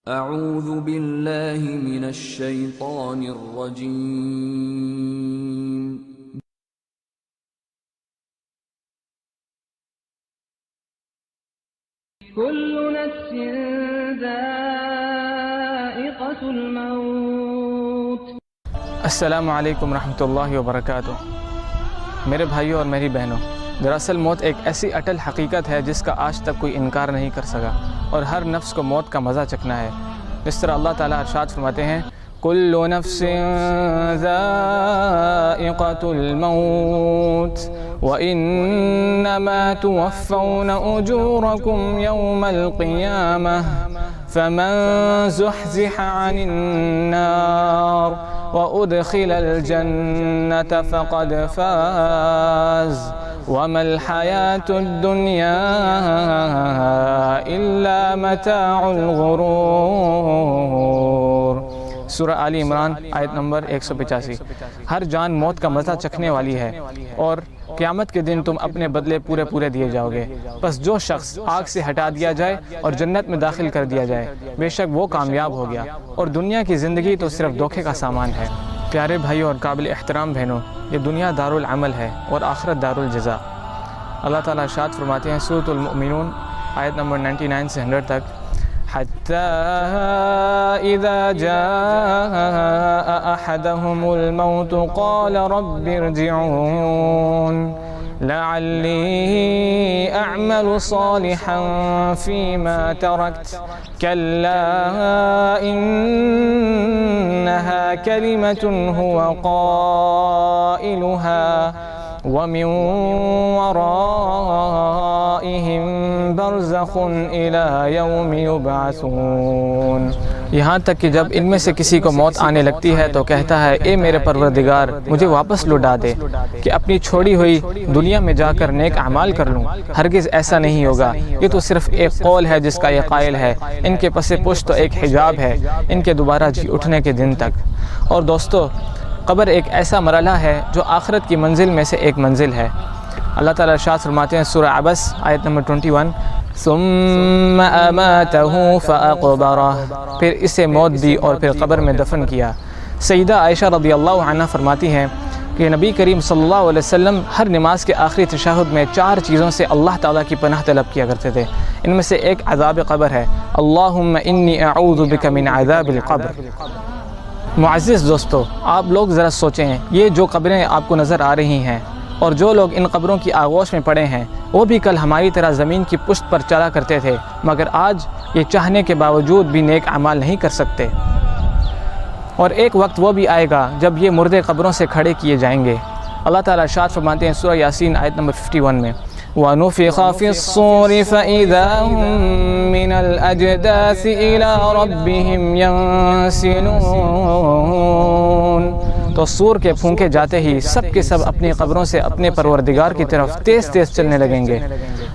اعوذ باللہ من الشیطان الرجیم كل نفس ذائقة الموت۔ السلام علیکم ورحمۃ اللہ وبرکاتہ۔ میرے بھائیوں اور میری بہنوں، دراصل موت ایک ایسی اٹل حقیقت ہے جس کا آج تک کوئی انکار نہیں کر سکا، اور ہر نفس کو موت کا مزہ چکھنا ہے۔ جس طرح اللہ تعالیٰ ارشاد فرماتے ہیں، کل نفس ذائقۃ الموت وإنما توفون أجوركم يوم القيامة فمن زحزح عن النار وأدخل الجنة فقد فاز وما الحياة الدنيا إلا متاع الغرور۔ سورہ آل عمران آیت نمبر 185۔ ہر جان موت کا مزہ چکھنے والی ہے، اور قیامت کے دن تم اپنے بدلے پورے دیے جاؤ گے۔ بس جو شخص آگ سے ہٹا دیا جائے اور جنت میں داخل کر دیا جائے، بے شک وہ کامیاب ہو گیا، اور دنیا کی زندگی تو صرف دھوکے کا سامان ہے۔ پیارے بھائیوں اور قابل احترام بہنوں، یہ دنیا دارالعمل ہے اور آخرت دارالجزا۔ اللہ تعالیٰ ارشاد فرماتے ہیں سورۃ المؤمنون آیت نمبر 99 سے 100 تک، حتى إذا جاء أحدهم الموت قال رب ارجعون لعلي أعمل صالحا فيما تركت كلا إنها كلمة هو قائلها ومن ورائهم برزخ إلى يوم يبعثون۔ یہاں تک کہ جب ان میں سے کسی کو موت آنے لگتی ہے تو کہتا ہے، اے میرے پروردگار، مجھے واپس لوٹا دے کہ اپنی چھوڑی ہوئی دنیا میں جا کر نیک اعمال کر لوں۔ ہرگز ایسا نہیں ہوگا، یہ تو صرف ایک قول ہے جس کا یہ قائل ہے۔ ان کے پس پشت تو ایک حجاب ہے ان کے دوبارہ جی اٹھنے کے دن تک۔ اور دوستو، قبر ایک ایسا مرحلہ ہے جو آخرت کی منزل میں سے ایک منزل ہے۔ اللہ تعالیٰ ارشاد فرماتے ہیں سورہ عبس آیت نمبر 21، ثم اماتہ فاقبرہ، پھر اسے موت دی اور پھر قبر میں دفن کیا۔ سیدہ عائشہ رضی اللہ عنہ فرماتی ہیں کہ نبی کریم صلی اللہ علیہ وسلم ہر نماز کے آخری تشہد میں 4 چیزوں سے اللہ تعالیٰ کی پناہ طلب کیا کرتے تھے۔ ان میں سے ایک عذاب قبر ہے، اللہم انی اعوذ بک من عذاب القبر۔ معزز دوستو، آپ لوگ ذرا سوچیں، یہ جو قبریں آپ کو نظر آ رہی ہیں اور جو لوگ ان قبروں کی آغوش میں پڑے ہیں، وہ بھی کل ہماری طرح زمین کی پشت پر چلا کرتے تھے، مگر آج یہ چاہنے کے باوجود بھی نیک اعمال نہیں کر سکتے۔ اور ایک وقت وہ بھی آئے گا جب یہ مردے قبروں سے کھڑے کیے جائیں گے۔ اللہ تعالیٰ ارشاد فرماتے ہیں سورہ یاسین آیت نمبر 51 میں، وَنُفِخَ فِي الصُّورِ فَإِذَا هُم مِّنَ الْأَجْدَاثِ إِلَىٰ رَبِّهِمْ يَنسِلُونَ۔ تو سور کے پھونکے جاتے ہی سب کے سب اپنی قبروں سے اپنے پروردگار کی طرف تیز چلنے لگیں گے۔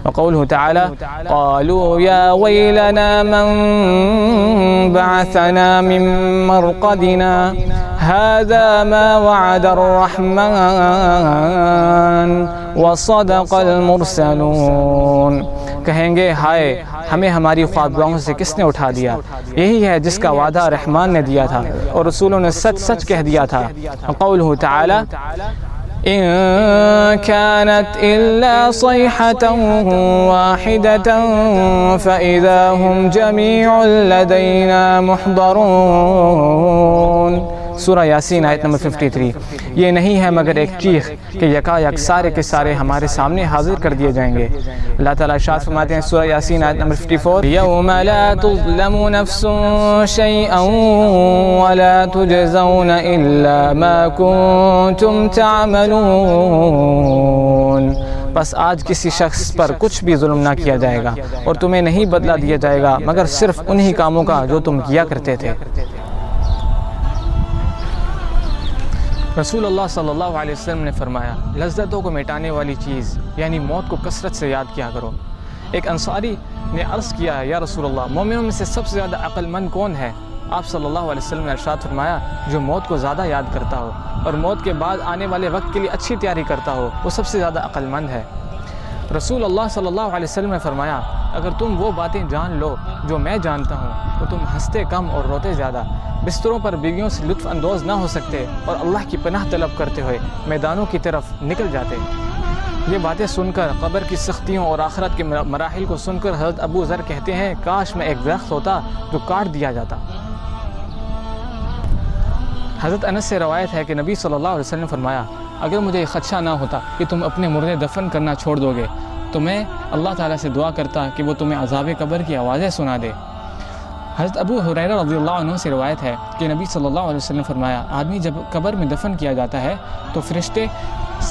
وقوله تعالی، قالوا یا ویلنا من بعثنا من مرقدنا هذا ما وعد الرحمن وصدق المرسلون۔ کہیں گے، ہائے ہمیں ہماری خوابگاہوں سے کس نے اٹھا دیا؟ یہی ہے جس کا وعدہ رحمان نے دیا تھا اور رسولوں نے سچ کہہ دیا تھا۔ وقوله تعالی، إن كانت إلا صيحة واحدة فإذا هم جميع لدينا محضرون۔ سورہ یاسین آیت نمبر 53۔ یہ نہیں ہے مگر ایک چیخ کہ یکایک سارے کے سارے ہمارے سامنے حاضر کر دیے جائیں گے۔ اللہ تعالیٰ ارشاد فرماتے ہیں سورہ یاسین آیت نمبر 54، یوم لا تظلم نفس شیئا ولا تجزون الا ما کنتم تعملون۔ بس آج کسی شخص پر کچھ بھی ظلم نہ کیا جائے گا اور تمہیں نہیں بدلہ دیا جائے گا مگر صرف انہی کاموں کا جو تم کیا کرتے تھے۔ رسول اللہ صلی اللہ علیہ وسلم نے فرمایا، لذتوں کو مٹانے والی چیز یعنی موت کو کثرت سے یاد کیا کرو۔ ایک انصاری نے عرض کیا، یا رسول اللہ، مومنوں میں سے سب سے زیادہ عقل مند کون ہے؟ آپ صلی اللہ علیہ وسلم نے ارشاد فرمایا، جو موت کو زیادہ یاد کرتا ہو اور موت کے بعد آنے والے وقت کے لیے اچھی تیاری کرتا ہو، وہ سب سے زیادہ عقل مند ہے۔ رسول اللہ صلی اللہ علیہ وسلم نے فرمایا اگر تم وہ باتیں جان لو جو میں جانتا ہوں تو تم ہنستے کم اور روتے زیادہ، بستروں پر بیویوں سے لطف اندوز نہ ہو سکتے اور اللہ کی پناہ طلب کرتے ہوئے میدانوں کی طرف نکل جاتے۔ یہ باتیں سن کر، قبر کی سختیوں اور آخرت کے مراحل کو سن کر حضرت ابو ذر کہتے ہیں کاش میں ایک درخت ہوتا جو کاٹ دیا جاتا۔ حضرت انس سے روایت ہے کہ نبی صلی اللہ علیہ وسلم نے فرمایا اگر مجھے خدشہ نہ ہوتا کہ تم اپنے مردے دفن کرنا چھوڑ دو گے تو میں اللہ تعالیٰ سے دعا کرتا کہ وہ تمہیں عذاب قبر کی آوازیں سنا دے۔ حضرت ابو ہریرہ رضی اللہ عنہ سے روایت ہے کہ نبی صلی اللہ علیہ وسلم نے فرمایا آدمی جب قبر میں دفن کیا جاتا ہے تو فرشتے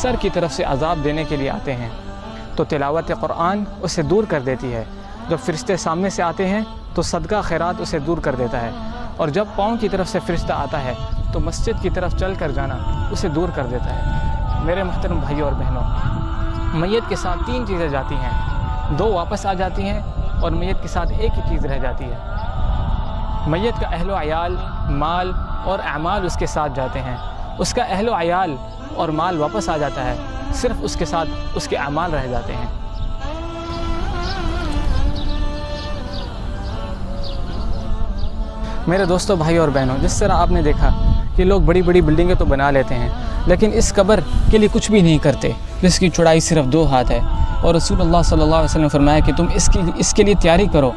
سر کی طرف سے عذاب دینے کے لیے آتے ہیں تو تلاوت قرآن اسے دور کر دیتی ہے، جب فرشتے سامنے سے آتے ہیں تو صدقہ خیرات اسے دور کر دیتا ہے، اور جب پاؤں کی طرف سے فرشتہ آتا ہے تو مسجد کی طرف چل کر جانا اسے دور کر دیتا ہے۔ میرے محترم بھائیوں اور بہنوں، میت کے ساتھ 3 چیزیں جاتی ہیں، 2 واپس آ جاتی ہیں اور میت کے ساتھ ایک ہی چیز رہ جاتی ہے۔ میت کا اہل و عیال، مال اور اعمال اس کے ساتھ جاتے ہیں، اس کا اہل و عیال اور مال واپس آ جاتا ہے، صرف اس کے ساتھ اس کے اعمال رہ جاتے ہیں۔ میرے دوستو، بھائی اور بہنوں، جس طرح آپ نے دیکھا کہ لوگ بڑی بڑی بلڈنگیں تو بنا لیتے ہیں لیکن اس قبر کے لیے کچھ بھی نہیں کرتے جس کی چوڑائی صرف 2 ہاتھ ہے، اور رسول اللہ صلی اللہ علیہ وسلم نے فرمایا کہ تم اس کے لیے تیاری کرو۔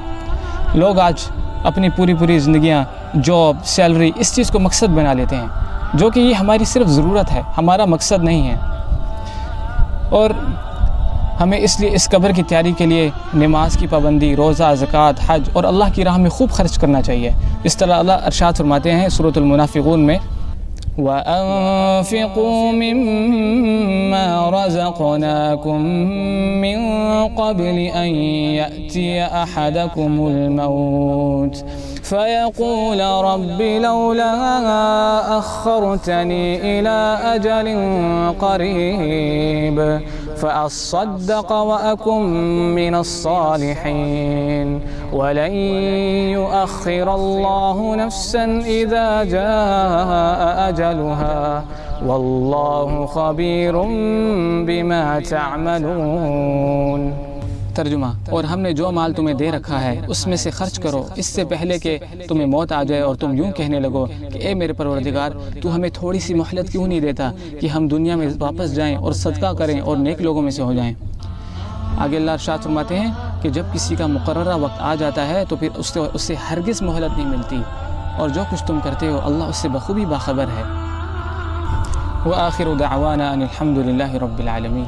لوگ آج اپنی پوری زندگیاں جاب، سیلری، اس چیز کو مقصد بنا لیتے ہیں، جو کہ یہ ہماری صرف ضرورت ہے، ہمارا مقصد نہیں ہے۔ اور ہمیں اس لیے اس قبر کی تیاری کے لیے نماز کی پابندی، روزہ، زکوٰۃ، حج اور اللہ کی راہ میں خوب خرچ کرنا چاہیے۔ اس طرح اللہ ارشاد فرماتے ہیں سورۃ المنافقون میں وَأَنفِقُوا مِمَّا رَزَقْنَاكُم مِّن قَبْلِ أَن يَأْتِيَ أَحَدَكُمُ الْمَوْتُ فَيَقُولَ رَبِّ لَوْلَا أَخَّرْتَنِي إِلَىٰ أَجَلٍ قَرِيبٍ فَأَصَّدَّقَ وَأَكُن مِّنَ الصَّالِحِينَ وَلَن يُؤَخِّرَ اللَّهُ نَفْسًا إِذَا جَاءَ أَجَلُهَا وَاللَّهُ خَبِيرٌ بِمَا تَعْمَلُونَ۔ ترجمہ: اور ہم نے جو مال تمہیں دے رکھا ہے اس میں سے خرچ کرو اس سے پہلے کہ تمہیں موت آ جائے اور تم یوں کہنے لگو کہ اے میرے پروردگار، تو ہمیں تھوڑی سی مہلت کیوں نہیں دیتا کہ ہم دنیا میں واپس جائیں اور صدقہ کریں اور نیک لوگوں میں سے ہو جائیں۔ آگے اللہ ارشاد فرماتے ہیں کہ جب کسی کا مقررہ وقت آ جاتا ہے تو پھر اس سے ہرگز مہلت نہیں ملتی، اور جو کچھ تم کرتے ہو اللہ اس سے بخوبی باخبر ہے۔ وآخر دعوانا ان الحمد للہ رب العالمین۔